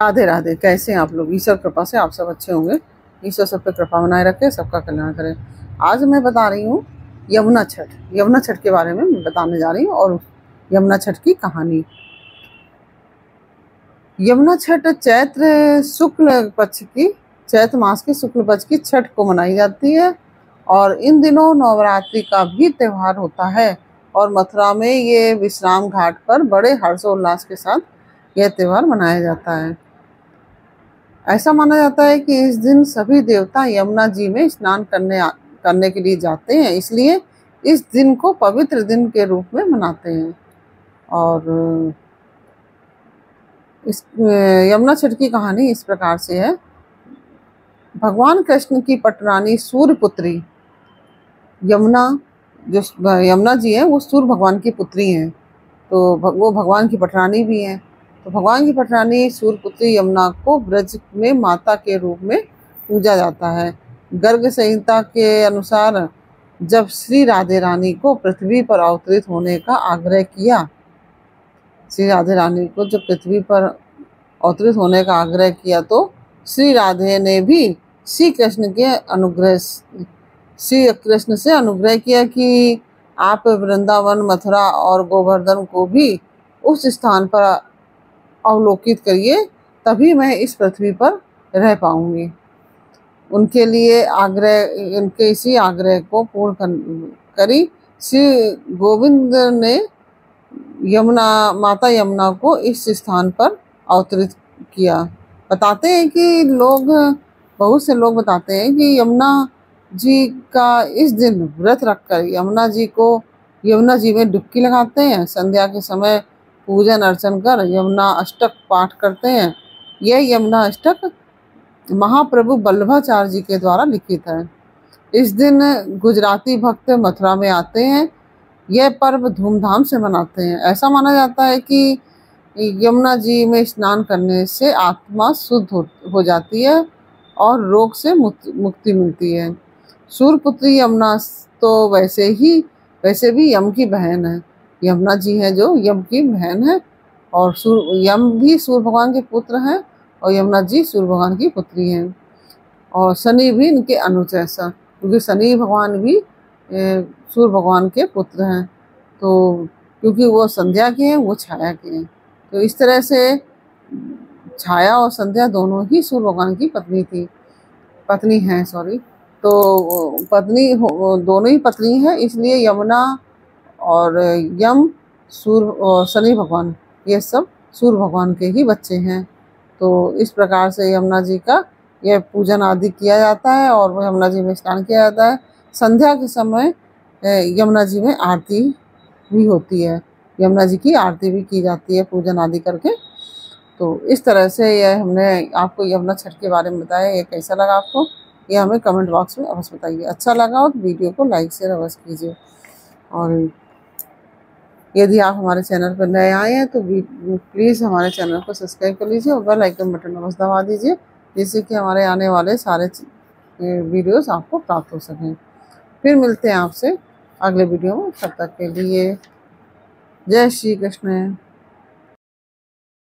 राधे राधे। कैसे हैं आप लोग? ईश्वर कृपा से आप सब अच्छे होंगे। ईश्वर सब पे कृपा बनाए रखे, सबका कल्याण करे। आज मैं बता रही हूँ यमुना छठ। यमुना छठ के बारे में मैं बताने जा रही हूँ और यमुना छठ की कहानी। यमुना छठ चैत्र मास की शुक्ल पक्ष की छठ को मनाई जाती है और इन दिनों नवरात्रि का भी त्योहार होता है और मथुरा में ये विश्राम घाट पर बड़े हर्षोल्लास के साथ यह त्योहार मनाया जाता है। ऐसा माना जाता है कि इस दिन सभी देवता यमुना जी में स्नान करने के लिए जाते हैं, इसलिए इस दिन को पवित्र दिन के रूप में मनाते हैं। और इस यमुना छठ की कहानी इस प्रकार से है। भगवान कृष्ण की पटरानी सूर्य पुत्री यमुना, जो यमुना जी है वो सूर्य भगवान की पुत्री हैं, तो वो भगवान की पटरानी भी हैं। तो भगवान की पटरानी सूर्य पुत्री यमुना को ब्रज में माता के रूप में पूजा जाता है। गर्ग संहिता के अनुसार जब श्री राधे रानी को पृथ्वी पर अवतरित होने का आग्रह किया, श्री राधे रानी को जब पृथ्वी पर अवतरित होने का आग्रह किया तो श्री राधे ने भी श्री कृष्ण से अनुग्रह किया कि आप वृंदावन, मथुरा और गोवर्धन को भी उस स्थान पर अवलोकित करिए, तभी मैं इस पृथ्वी पर रह पाऊंगी। उनके इसी आग्रह को पूर्ण करी श्री गोविंद ने माता यमुना को इस स्थान पर अवतरित किया। बताते हैं कि बहुत से लोग बताते हैं कि यमुना जी का इस दिन व्रत रखकर यमुना जी में डुबकी लगाते हैं। संध्या के समय पूजन अर्चन कर यमुना अष्टक पाठ करते हैं। यह यमुना अष्टक महाप्रभु वल्लभाचार्य जी के द्वारा लिखित है। इस दिन गुजराती भक्त मथुरा में आते हैं। यह पर्व धूमधाम से मनाते हैं। ऐसा माना जाता है कि यमुना जी में स्नान करने से आत्मा शुद्ध हो जाती है और रोग से मुक्ति मिलती है। सूर्यपुत्री यमुना तो वैसे भी यम की बहन है। यमुना जी है जो यम की बहन है और यम भी सूर्य भगवान के पुत्र हैं और यमुना जी सूर्य भगवान की पुत्री हैं। और शनि भी इनके अनुज है, क्योंकि शनि भगवान भी सूर्य भगवान के पुत्र हैं। तो क्योंकि वो संध्या के हैं, वो छाया के हैं, तो इस तरह से छाया और संध्या दोनों ही सूर्य भगवान की पत्नी हैं। तो दोनों ही पत्नी हैं, इसलिए यमुना और यम सूर्य और शनि भगवान ये सब सूर्य भगवान के ही बच्चे हैं। तो इस प्रकार से यमुना जी का यह पूजन आदि किया जाता है और यमुना जी में स्नान किया जाता है। संध्या के समय यमुना जी में आरती भी होती है, यमुना जी की आरती भी की जाती है पूजन आदि करके। तो इस तरह से यह हमने आपको यमुना छठ के बारे में बताया। ये कैसा लगा आपको, ये हमें कमेंट बॉक्स में अवश्य बताइए। अच्छा लगा हो तो वीडियो को लाइक शेयर अवश्य कीजिए और यदि आप हमारे चैनल पर नए आए हैं तो प्लीज़ हमारे चैनल को सब्सक्राइब कर लीजिए और बेल आइकन बटन अवश्य दबा दीजिए, जिससे कि हमारे आने वाले सारे वीडियोस आपको प्राप्त हो सकें। फिर मिलते हैं आपसे अगले वीडियो में, तब तक के लिए जय श्री कृष्ण।